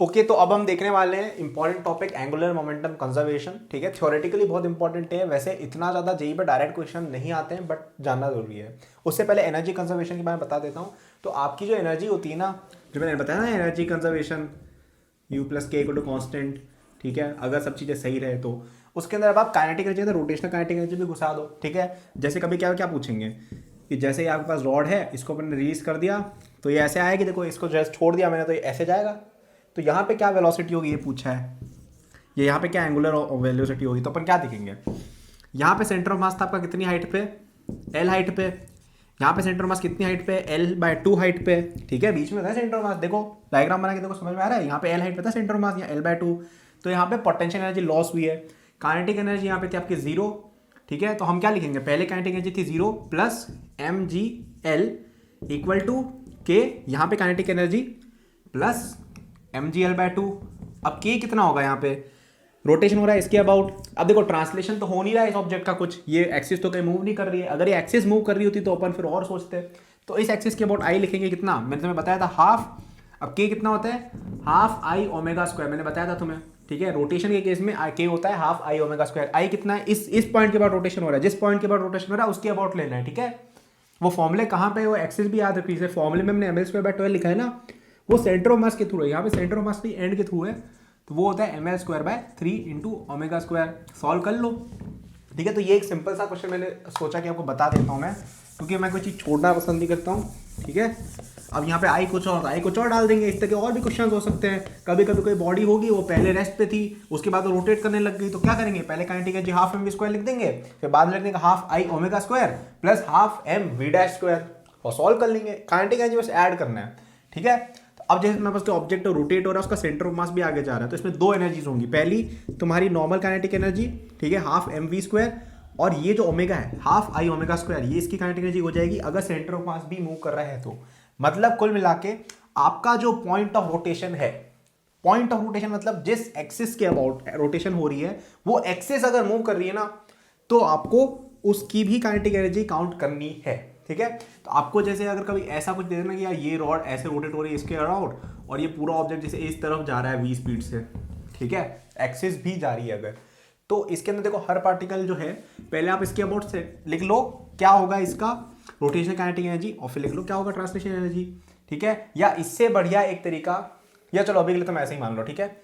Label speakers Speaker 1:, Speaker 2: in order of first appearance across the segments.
Speaker 1: Okay तो अब हम देखने वाले हैं important topic angular momentum conservation. ठीक है, थ्योरेटिकली बहुत इंपॉर्टेंट है, वैसे इतना ज़्यादा जेई पर डायरेक्ट क्वेश्चन नहीं आते हैं बट जानना जरूरी है। उससे पहले एनर्जी कंजर्वेशन के बारे में बता देता हूँ। तो आपकी जो एनर्जी होती है ना, जो मैंने बताया ना एनर्जी कंजर्वेशन, यू प्लस के इक्वल टू कॉन्स्टेंट। ठीक है, अगर सब चीज़ें सही रहे तो उसके अंदर अब आप काइनेटिक एनर्जी तो रोटेशनल काइनेटिक एनर्जी भी घुसा दो। ठीक है, जैसे कभी क्या क्या पूछेंगे कि जैसे ही आपके पास रॉड है, इसको अपन ने रिलीज कर दिया तो ये ऐसे आएगी, देखो इसको जस्ट छोड़ दिया मैंने तो ये ऐसे जाएगा। तो यहाँ पे क्या वेलोसिटी होगी ये पूछा है, ये यहाँ पे क्या एंगुलर वेलोसिटी होगी, तो अपन क्या देखेंगे। यहाँ पे सेंटर ऑफ मास था आपका कितनी हाइट पे, एल हाइट पे। यहाँ पे सेंटर ऑफ मास कितनी हाइट पे, L/2 हाइट पे। ठीक है, बीच में था सेंटर ऑफ मास, देखो डायग्राम बना के देखो समझ में आ रहा है। यहाँ पे L हाइट पे था सेंटर ऑफ मास, यहाँ L/2। तो यहाँ पे पोटेंशियल एनर्जी लॉस हुई है। काइनेटिक एनर्जी यहाँ पे थी आपकी 0। ठीक है, तो हम क्या लिखेंगे, पहले काइनेटिक एनर्जी थी 0 प्लस mgl इक्वल टू के, यहाँ पे काइनेटिक एनर्जी प्लस mgl/2। अब k कितना होगा, यहाँ पे रोटेशन हो रहा है इसके अबाउट। अब देखो ट्रांसलेशन तो हो नहीं रहा है इस ऑब्जेक्ट का कुछ, ये एक्सिस तो कहीं मूव नहीं कर रही है। अगर ये एक्सिस मूव कर रही होती तो अपन फिर और सोचते। तो इस एक्सिस के अबाउट आई लिखेंगे कितना, मैंने तुम्हें बताया था हाफ। अब के कितना होता है, हाफ आई ओमेगा स्क्वायर, मैंने बताया था तुम्हें। ठीक है, रोटेशन के केस में के होता है हाफ आई ओमेगा स्क्वायर। आई कितना है, इस पॉइंट के बाद रोटेशन हो रहा है, जिस पॉइंट के बाद रोटेशन हो रहा है उसके अबाउट लेना है। ठीक है, वो फॉर्मूले कहाँ पे, वो एक्सिस भी याद रखिए। फॉर्मूले में हमने ml/12 लिखा है ना, वो सेंटर ऑफ मास के थ्रू है। यहाँ पे सेंटर ऑफ मास नहीं एंड के थ्रू है, तो वो होता है ml/3 into omega square. Solve कर लो। ठीक है, तो ये एक सिंपल सा क्वेश्चन मैंने सोचा कि आपको बता देता हूँ मैं, क्योंकि मैं कोई चीज़ छोड़ना पसंद नहीं करता हूँ। ठीक है, अब यहाँ पे आई कुछ और डाल देंगे। इस तरह के और भी क्वेश्चन हो सकते हैं। कभी कभी कोई बॉडी होगी वो पहले रेस्ट पे थी, उसके बाद वो रोटेट करने लग गई, तो क्या करेंगे, पहले kinetic energy half mv square लिख देंगे, फिर बाद में लिख देंगे half I omega square plus half mv dash square, और सॉल्व कर लेंगे। काइनेटिक एनर्जी बस ऐड करना है। ठीक है, तो अब जैसे मेरे पास ऑब्जेक्ट रोटेट हो रहा है, उसका सेंटर ऑफ मास भी आगे जा रहा है, तो इसमें दो एनर्जीज होंगी। पहली तुम्हारी नॉर्मल काइनेटिक एनर्जी, ठीक है, हाफ mv स्क्वायर, और ये जो ओमेगा है हाफ आई ओमेगा स्क्वायर, ये इसकी काइनेटिक एनर्जी हो जाएगी अगर सेंटर ऑफ मास भी मूव कर रहा है तो। मतलब कुल मिला के आपका जो पॉइंट ऑफ रोटेशन है, पॉइंट ऑफ रोटेशन मतलब जिस एक्सिस के अबाउट रोटेशन हो रही है, वो एक्सिस अगर मूव कर रही है ना, तो आपको उसकी भी काइनेटिक एनर्जी काउंट करनी है। ठीक है, तो आपको जैसे अगर कभी ऐसा कुछ दे देना कि यार ये रॉड ऐसे रोटेट हो रही है इसके अराउंड, और ये पूरा ऑब्जेक्ट जैसे इस तरफ जा रहा है v स्पीड से, ठीक है, एक्सिस भी जा रही है अगर, तो इसके अंदर देखो हर पार्टिकल जो है, पहले आप इसके अबाउट से लिख लो क्या होगा इसका रोटेशनल काइनेटिक एनर्जी, और फिर लिख लो क्या होगा ट्रांसलेशन एनर्जी। ठीक है, या इससे बढ़िया एक तरीका, या चलो अभी के लिए तो मैं ऐसे ही मान लो। ठीक है,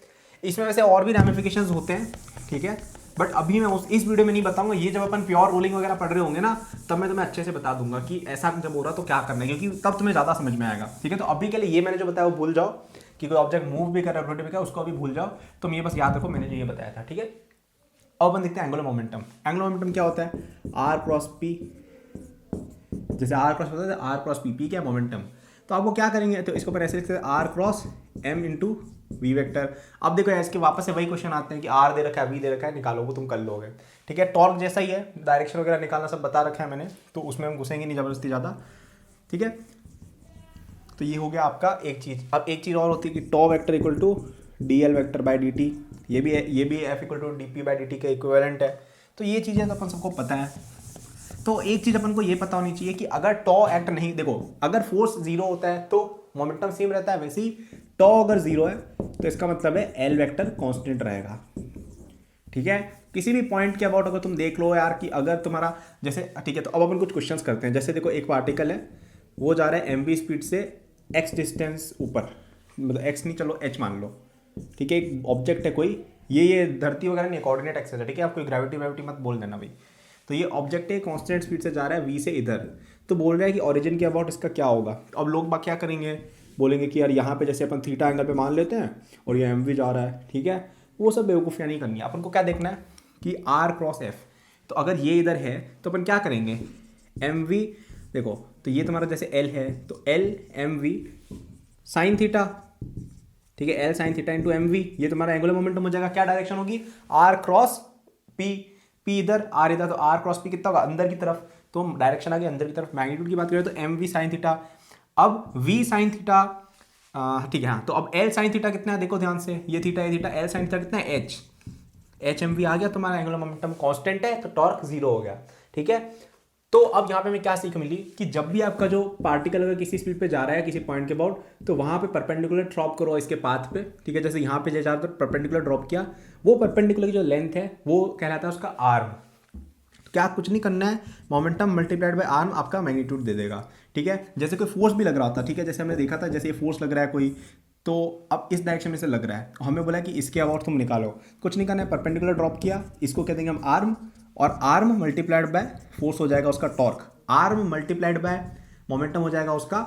Speaker 1: इसमें वैसे और भी रैमिफिकेशंस होते हैं। ठीक है, बट अभी मैं इस वीडियो में नहीं बताऊंगा। ये जब अपन प्योर रोलिंग वगैरह पढ़ रहे होंगे ना, तब मैं तुम्हें अच्छे से बता दूंगा कि ऐसा जब हो रहा तो क्या करना है, क्योंकि तब तुम्हें ज़्यादा समझ में आएगा। ठीक है, तो अभी के लिए ये मैंने जो बताया वो भूल जाओ, कि कोई ऑब्जेक्ट मूव भी कर रहा है रोटेट भी कर रहा है, उसको अभी भूल जाओ। तुम ये बस याद रखो मैंने जो ये बताया था। ठीक है, अब अपन देखते हैं एंगुलर मोमेंटम। एंगुलर मोमेंटम क्या होता है, आर क्रॉस पी, जैसे आर क्रॉस होता है आर क्रॉस पी, पी क्या मोमेंटम। तो आपको क्या करेंगे, तो इसको पर ऐसे लिखते हैं R cross M into V vector. अब देखो इसके वापस से वही क्वेश्चन आते हैं कि आर दे रखा है वी दे रखा है, निकालो, वो तुम कर लोगे। ठीक है, टॉर्क जैसा ही है, डायरेक्शन वगैरह निकालना सब बता रखा है मैंने, तो उसमें हम घुसेंगे नहीं जबरदस्ती ज़्यादा। ठीक है, तो ये हो गया आपका एक चीज़। अब एक चीज़ और होती है कि tau vector equal to D L vector by D T, ये भी F equal to D P by D T के इक्विवेलेंट है। तो ये चीज़ें तो अपन सबको पता है। तो एक चीज़ अपन को ये पता होनी चाहिए कि अगर टॉ एक्ट नहीं, देखो अगर फोर्स जीरो होता है तो मोमेंटम सेम रहता है, वैसे ही टॉ अगर जीरो है तो इसका मतलब है एल वेक्टर कांस्टेंट रहेगा। ठीक है, किसी भी पॉइंट के अबाउट अगर तुम देख लो यार कि अगर तुम्हारा जैसे, ठीक है, तो अब अपन कुछ क्वेश्चंस करते हैं। जैसे देखो एक पार्टिकल है, वो जा रहा है एम वी स्पीड से एक्स डिस्टेंस ऊपर, मतलब एक्स नहीं, चलो एच मान लो। ठीक है, एक ऑब्जेक्ट है कोई, ये धरती वगैरह नहीं, कोऑर्डिनेट एक्सेस है। ठीक है, आप कोई ग्रेविटी मत बोल देना भाई। तो ये ऑब्जेक्ट है, कांस्टेंट स्पीड से जा रहा है वी से इधर, तो बोल रहा है कि ओरिजिन के अबाउट इसका क्या होगा। अब लोग बात क्या करेंगे, बोलेंगे कि यार यहाँ पे जैसे अपन थीटा एंगल पे मान लेते हैं और ये एम वी जा रहा है। ठीक है, वो सब बेवकूफ़ियाँ नहीं करनी है। अपन को क्या देखना है कि आर क्रॉस एफ, तो अगर ये इधर है तो अपन क्या करेंगे, एम वी, देखो तो ये तुम्हारा जैसे एल है तो L M V sine theta. ठीक है, L sine theta into M V, ये तुम्हारा एंगुलर मोमेंटम हो जाएगा। क्या डायरेक्शन होगी, आर क्रॉस पी, पी इधर आर इधर, तो आर क्रॉस पी कितना होगा, अंदर की तरफ, तो डायरेक्शन आ गई अंदर की तरफ। मैग्नीट्यूड की बात करें तो एम वी साइन थीटा। अब वी साइन थीटा, ठीक है हाँ, तो अब एल साइन थीटा कितना है, देखो ध्यान से, ये थीटा एल साइन थीटा कितना है, एच एम वी आ गया तुम्हारा, एंगुलर मोमेंटम कांस्टेंट है, तो टॉर्क जीरो हो गया। ठीक है, तो अब यहाँ पे हमें क्या सीख मिली कि जब भी आपका जो पार्टिकल अगर किसी स्पीड पे जा रहा है किसी पॉइंट के अबाउट, तो वहाँ पे परपेंडिकुलर ड्रॉप करो इसके पाथ पे, ठीक है। जैसे यहाँ पे जैसे आपने परपेंडिकुलर ड्रॉप किया, वो परपेंडिकुलर की जो लेंथ है वो कहलाता है उसका आर्म। तो क्या कुछ नहीं करना है, मोमेंटम मल्टीप्लाइड बाय आर्म आपका मैग्नीट्यूड दे देगा, ठीक है। जैसे कोई फोर्स भी लग रहा होता, ठीक है, जैसे हमने देखा था, जैसे ये फोर्स लग रहा है कोई, तो अब इस डायरेक्शन में से लग रहा है, हमें बोला कि इसके अबाउट तुम निकालो, कुछ नहीं करना है, परपेंडिकुलर ड्रॉप किया, इसको कह देंगे हम आर्म, और आर्म मल्टीप्लाइड बाय फोर्स हो जाएगा उसका torque, arm multiplied by momentum हो जाएगा उसका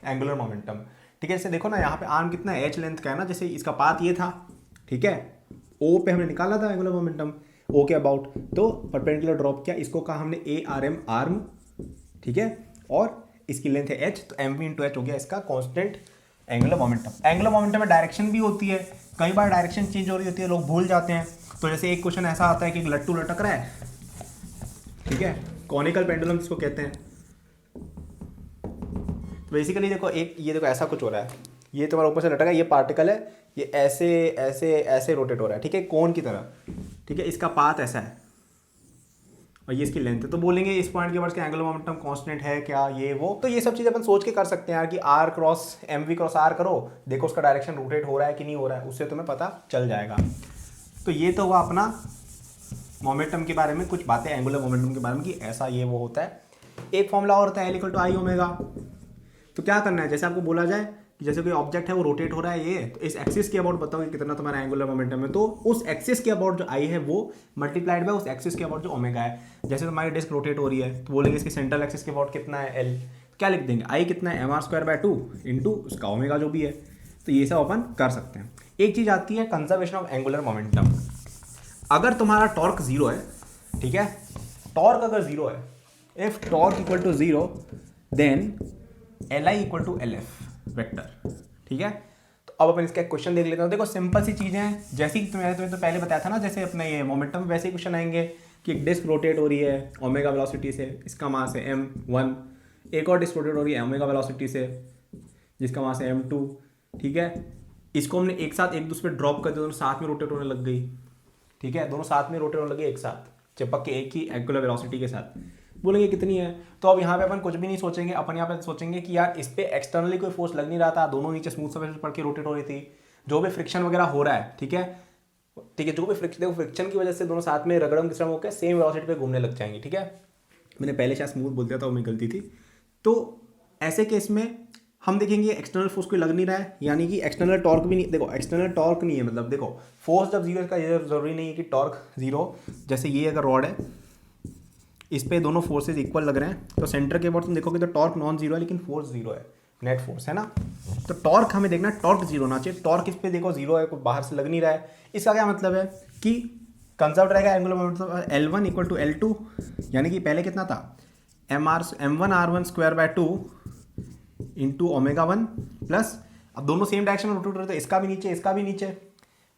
Speaker 1: एंगुलर मोमेंटम, ठीक है। जैसे देखो ना यहाँ पे आर्म कितना है, एच लेंथ का है ना, जैसे इसका पाथ ये था, ठीक है, ओ पे हमने निकाला था एंगुलर मोमेंटम, ओ के अबाउट, तो परपेंडिकुलर ड्रॉप किया, इसको कहा हमने ए आर एम आर्म, ठीक है, और इसकी लेंथ है एच, तो एम वी इंटू एच हो गया इसका constant angular momentum. Angular momentum में डायरेक्शन भी होती है, कई बार डायरेक्शन चेंज हो रही होती है, लोग भूल जाते हैं। तो जैसे एक क्वेश्चन ऐसा आता है कि एक लट्टू लटक रहा है, ठीक है, कॉनिकल पेंडुलम जिसको कहते हैं। तो बेसिकली देखो एक ये देखो ऐसा कुछ हो रहा है, ये तुम्हारा ऊपर से लटका है, ये पार्टिकल है, ये ऐसे ऐसे ऐसे रोटेट हो रहा है, ठीक है, कोन की तरह, ठीक है, इसका पाथ ऐसा है और ये इसकी लेंथ है। तो बोलेंगे इस पॉइंट के बाद इसका एंगुलर मोमेंटम कांस्टेंट है क्या, ये वो, तो ये सब चीज़ें अपन सोच के कर सकते हैं यार कि R cross M V cross R करो, देखो उसका डायरेक्शन रोटेट हो रहा है कि नहीं हो रहा है, उससे तुम्हें पता चल जाएगा। तो ये तो हुआ अपना मोमेंटम के बारे में कुछ बातें, एंगुलर मोमेंटम के बारे में कि ऐसा ये वो होता है। एक फॉर्मूला और होता है L equal to I omega. तो क्या करना है, जैसे आपको बोला जाए कि जैसे कोई ऑब्जेक्ट है वो रोटेट हो रहा है, ये तो इस एक्सिस के अबाउट बताओ कि कितना तुम्हारा एंगुलर मोमेंटम है, तो उस एक्सिस के अबाउट जो आई है वो मल्टीप्लाइड बाय उस एक्सिस के अबाउट जो ओमेगा है। जैसे तुम्हारी डिस्क रोटेट हो रही है तो बोलेंगे इसके सेंट्रल एक्सिस के अबाउट कितना है एल, क्या लिख देंगे आई कितना है mr²/2 इंटू उसका ओमेगा जो भी है। तो ये सब अपन कर सकते हैं। एक चीज़ आती है कंजर्वेशन ऑफ एंगुलर मोमेंटम। अगर तुम्हारा टॉर्क जीरो है, ठीक है, टॉर्क अगर जीरो है, if torque equal to zero then L I equal to L F vector, ठीक है। तो अब अपन इसका क्वेश्चन देख लेते हैं। देखो सिंपल सी चीज़ें हैं, जैसे कि तुम्हें तो पहले बताया था ना, जैसे अपने ये मोमेंटम वैसे ही क्वेश्चन आएंगे कि एक डिस्क रोटेट हो रही है ओमेगा वेलोसिटी से, इसका मास है m1, एक और डिस्क रोटेट हो रही है ओमेगा वेलोसिटी से जिसका मास है m2, ठीक है। इसको हमने एक साथ एक दूसरे पे ड्रॉप कर दिया, दोनों साथ में रोटेट होने लग गई, ठीक है, दोनों साथ में रोटेट होने लगे एक साथ, चिपक के एक ही एंगुलर वेलोसिटी के साथ। बोलेंगे कितनी है, तो अब यहाँ पे अपन कुछ भी नहीं सोचेंगे, अपन यहाँ पे सोचेंगे कि यार इस पे एक्सटर्नली कोई फोर्स लग नहीं रहा था, दोनों नीचे स्मूथ सरफेस पड़ के रोटेट हो रही थी, जो भी फ्रिक्शन वगैरह हो रहा है, ठीक है, ठीक है, जो भी फ्रिक्शन, देखो फ्रिक्शन की वजह से दोनों साथ में रगड़म घिसड़म होकर सेम वेलोसिटी पे घूमने लग जाएंगे, ठीक है। मैंने पहले शायद स्मूथ बोल दिया था, वो मेरी गलती थी। तो ऐसे केस में हम देखेंगे एक्सटर्नल फोर्स कोई लग नहीं रहा है, यानी कि एक्सटर्नल टॉर्क भी नहीं, देखो एक्सटर्नल टॉर्क नहीं है, मतलब देखो फोर्स जब जीरो, इसका ये जरूरी नहीं है कि टॉर्क जीरो। जैसे ये अगर रॉड है, इस पे दोनों फोर्सेज इक्वल लग रहे हैं, तो सेंटर के अबाउट तुम देखोगे तो टॉर्क नॉन जीरो है लेकिन फोर्स जीरो है, नेट फोर्स है ना। तो टॉर्क हमें देखना है, टॉर्क जीरो होना चाहिए, टॉर्क इस पे देखो जीरो है, कोई बाहर से लग नहीं रहा है। इसका क्या मतलब है कि कंजर्व रहेगा angular momentum L1 equal to L2, यानी कि पहले कितना था m1r1²/2 इंटू ओमेगा 1 प्लस, अब दोनों सेम डायरेक्शन में रोटेट हो रहे थे, इसका भी नीचे इसका भी नीचे,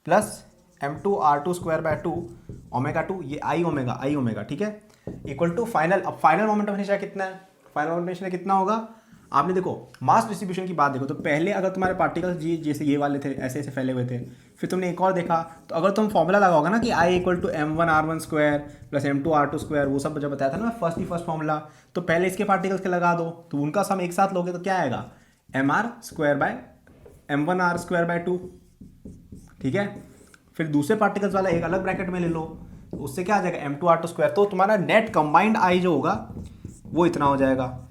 Speaker 1: प्लस m2r2²/2 ओमेगा 2, ये आई ओमेगा, ठीक है, इक्वल टू फाइनल। अब फाइनल मोमेंटम हमेशा कितना है, फाइनल मोमेंटम कितना होगा, आपने देखो मास डिस्ट्रीब्यूशन की बात देखो, तो पहले अगर तुम्हारे पार्टिकल्स जी जैसे ये वाले थे ऐसे ऐसे फैले हुए थे, फिर तुमने एक और देखा, तो अगर तुम फॉर्मूला लगाओगे ना कि आई equal to m1r1² plus m2r2², वो सब जब बताया था ना फर्स्ट फॉर्मूला, तो पहले इसके पार्टिकल्स के लगा दो, तो उनका सम एक साथ लोगे तो क्या आएगा mr²/m1r²/2, ठीक है। फिर दूसरे पार्टिकल्स वाला एक अलग ब्रैकेट में ले लो, तो उससे क्या आ जाएगा m2r2², तो तुम्हारा नेट कंबाइंड आई जो होगा वो इतना हो जाएगा,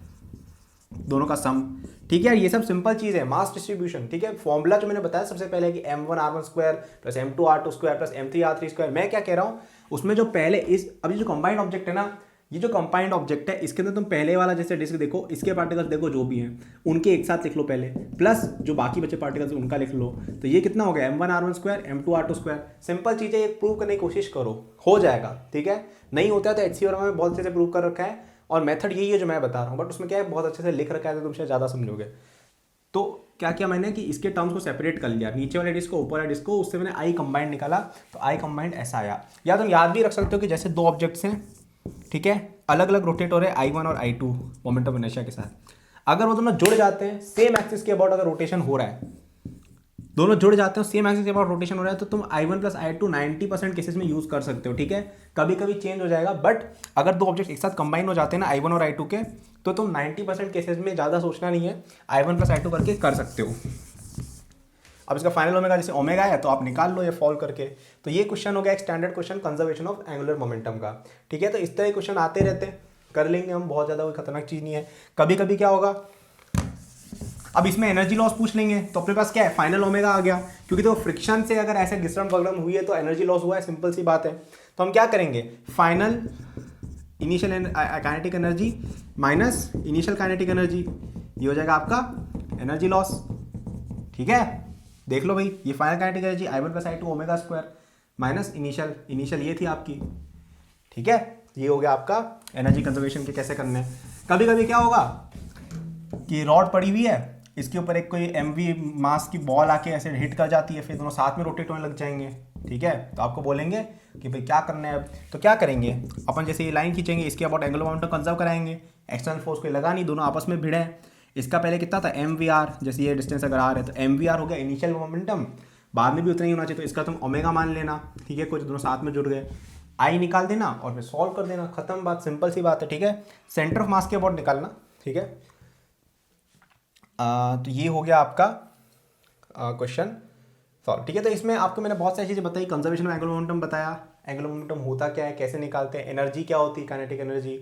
Speaker 1: दोनों का सम, ठीक है। ये सब सिंपल चीज़ है, मास डिस्ट्रीब्यूशन, ठीक है। फॉर्मूला जो मैंने बताया सबसे पहले कि m1r1² plus m2r2² plus m3r3², मैं क्या कह रहा हूँ उसमें जो पहले इस, अभी जो कंबाइंड ऑब्जेक्ट है ना, ये जो कंबाइंड ऑब्जेक्ट है इसके अंदर तुम पहले वाला जैसे डिस्क देखो, इसके पार्टिकल्स देखो जो भी हैं उनके एक साथ लिख लो पहले, प्लस जो बाकी बचे पार्टिकल्स उनका लिख लो, तो ये कितना हो गया m1r1² m2r2²। सिंपल चीज़ें ये प्रूव करने की कोशिश करो, हो जाएगा, ठीक है। नहीं होता है तो HCF में बहुत अच्छे से प्रूव कर रखा है, और मेथड यही है जो मैं बता रहा हूँ, बट उसमें क्या है बहुत अच्छे से लिख रखा है तो तुम शायद ज़्यादा समझोगे। तो क्या किया मैंने कि इसके टर्म्स को सेपरेट कर लिया, नीचे वाले डिस्क को ऊपर वाले डिस्क को, उससे मैंने आई कंबाइंड निकाला, तो आई कंबाइंड ऐसा आया। या तुम याद भी रख सकते हो कि जैसे दो ऑब्जेक्ट्स हैं, ठीक है, अलग अलग रोटेट हो रहे हैं I1 और I2 मोमेंट ऑफ इनर्शिया के साथ, अगर वो दोनों जुड़ जाते हैं सेम एक्सिस के अबाउट अगर रोटेशन हो रहा है, दोनों जुड़ जाते हैं, सेम एक्सिस के अबाउट रोटेशन हो रहा है, तो तुम I1 प्लस I2 90% केसेस में यूज कर सकते हो, ठीक है। कभी कभी चेंज हो जाएगा, बट अगर दो ऑब्जेक्ट एक साथ कंबाइन हो जाते हैं ना I1 और I2 के, तो तुम 90% केसेस में ज़्यादा सोचना नहीं है, I1 प्लस I2 करके कर सकते हो। अब इसका फाइनल ओमेगा जैसे ओमेगा है तो आप निकाल लो ये फॉल करके। तो ये क्वेश्चन हो गया एक standard question conservation of angular momentum का, ठीक है। तो इस तरह के क्वेश्चन आते रहते हैं, कर लेंगे हम, बहुत ज़्यादा कोई खतरनाक चीज़ नहीं है। कभी कभी क्या होगा, अब इसमें एनर्जी लॉस पूछ लेंगे, तो अपने पास क्या है, फाइनल ओमेगा आ गया, क्योंकि तो फ्रिक्शन से अगर ऐसे घिसरण पगड़न हुई है तो एनर्जी लॉस हुआ है, सिंपल सी बात है। तो हम क्या करेंगे, final initial kinetic energy minus initial kinetic energy, ये हो जाएगा आपका एनर्जी लॉस, ठीक है। देख लो भाई, ये final kinetic energy I1 plus I2 omega square minus initial ये थी आपकी, ठीक है। ये हो गया आपका एनर्जी कंजर्वेशन के कैसे करने हैं। कभी कभी क्या होगा कि रॉड पड़ी हुई है, इसके ऊपर एक कोई MV मास की बॉल आके ऐसे हिट कर जाती है, फिर दोनों साथ में रोटेट होने लग जाएंगे, ठीक है। तो आपको बोलेंगे कि भाई क्या करना है अब, तो क्या करेंगे अपन, जैसे ये लाइन खींचेंगे, इसके अबाउट एंगुलर मोमेंटम कंजर्व कराएंगे, एक्सटर्नल फोर्स कोई लगा नहीं, दोनों आपस में भिड़े हैं। इसका पहले कितना था MVR, जैसे ये डिस्टेंस अगर आ रहा है तो MVR हो गया इनिशियल मोमेंटम, बाद में भी उतना ही होना चाहिए, तो इसका तुम ओमेगा मान लेना, ठीक है। कुछ दोनों साथ में जुड़ गए, आई निकाल देना और फिर सॉल्व कर देना, खत्म बात, सिंपल सी बात है, ठीक है। सेंटर ऑफ मास के अबाउट निकालना, ठीक है। तो ये हो गया आपका क्वेश्चन सॉल्व, ठीक है। तो इसमें आपको मैंने बहुत सारी चीज़ें बताई, कंजर्वेशन ऑफ एंगुलर मोमेंटम बताया, एंगुलर मोमेंटम होता क्या है, कैसे निकालते हैं, एनर्जी क्या होती है, काइनेटिक एनर्जी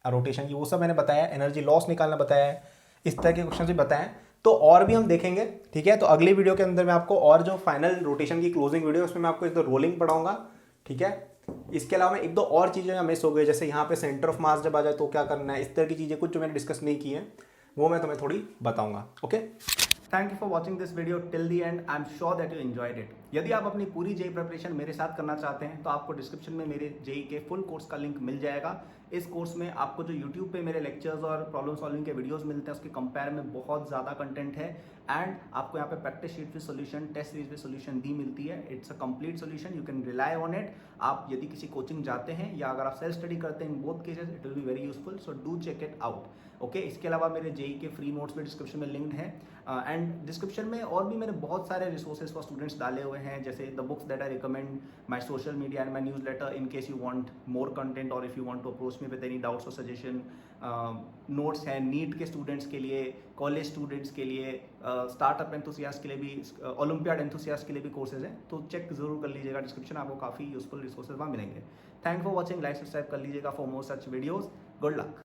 Speaker 1: रोटेशन की, वो सब मैंने बताया, एनर्जी लॉस निकालना बताया है, इस तरह के क्वेश्चन भी बताएं। तो और भी हम देखेंगे, ठीक है। तो अगली वीडियो के अंदर मैं आपको और जो फाइनल रोटेशन की क्लोजिंग वीडियो उसमें मैं आपको एक दो रोलिंग पढ़ाऊंगा, ठीक है। इसके अलावा एक दो और चीज़ें मिस हो गई, जैसे यहाँ पे सेंटर ऑफ मास जब आ जाए तो क्या करना है, इस तरह की चीज़ें कुछ जो मैंने डिस्कस नहीं की हैं वो मैं तुम्हें थोड़ी बताऊंगा, okay. Thank you for watching this video till the and, I am sure that you enjoyed it. यदि आप अपनी पूरी जेई प्रिपरेशन मेरे साथ करना चाहते हैं तो आपको डिस्क्रिप्शन में मेरे जेई के फुल कोर्स का लिंक मिल जाएगा। इस कोर्स में आपको जो यूट्यूब पे मेरे लेक्चर्स और प्रॉब्लम सॉल्विंग के वीडियोस मिलते हैं उसके कंपेयर में बहुत ज़्यादा कंटेंट है, एंड आपको यहाँ पे practice sheet with solution, test series with solution दी मिलती है। It's a complete solution, you can rely on it. आप यदि किसी कोचिंग जाते हैं या अगर आप सेल्फ स्टडी करते हैं, in both cases it will be very useful, so do check it out, okay. इसके अलावा मेरे जेई के फ्री नोट्स भी डिस्क्रिप्शन में लिंक्ड हैं, एंड डिस्क्रिप्शन में और भी मैंने बहुत सारे रिसोर्सेज फॉर स्टूडेंट्स डाले हुए हैं, जैसे the books that I recommend, my social media and my newsletter in case you want more content और if you want to approach me with any doubts और सजेशन। नोट्स हैं NEET के students के लिए, कॉलेज स्टूडेंट्स के लिए, startup enthusiast के लिए भी, ओलंपियाड एंथुसियास्ट के लिए भी कोर्सेज हैं, तो चेक जरूर कर लीजिएगा डिस्क्रिप्शन, आपको काफ़ी यूजफुल रिसोर्सेज वहाँ मिलेंगे। Thank for watching, like subscribe कर लीजिएगा for more such videos. Good luck.